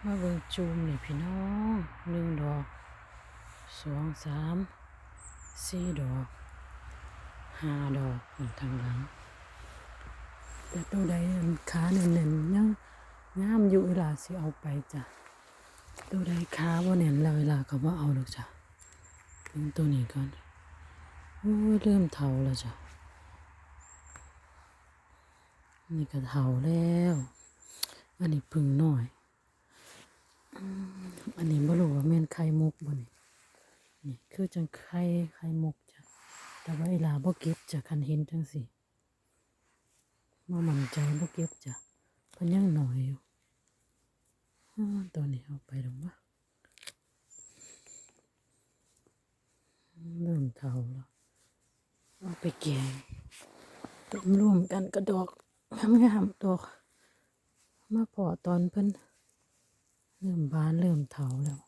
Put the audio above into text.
มาเบิ่งจูมนี่พี่น้อง1 ดอก2 3 4 ดอก5 ดอกทางหลังแต่ตัวใดขาแน่นๆยังงามอยู่เวลาสิเอาไปจ้ะตัวใดขาบ่แน่นแล้วเวลาก็บ่เอาดอกจ้ะเบิ่งตัวนี้ก่อนโอ้ยเริ่มเฒ่าแล้วจ้ะนี่ก็เฒ่าแล้วอันนี้พึ่งน้อยอันนี้บ่รู้ว่าแม่นไข่มุกบ่นี่คือจังไข่มุกจ้ะแต่ว่าเวลาบ่เก็บจ้ะคันเห็นจังซี่บ่มั่นใจบ่เก็บจ้ะเพิ่นยังน้อยอยู่ตัวนี้เอาไปดอกวะเริ่มเฒ่าแล้วเอาไปแกงรวมกันกระดอกงามๆดอกมาพอตอนเพิ่นเริ่มบานเริ่มเฒ่าแล้ว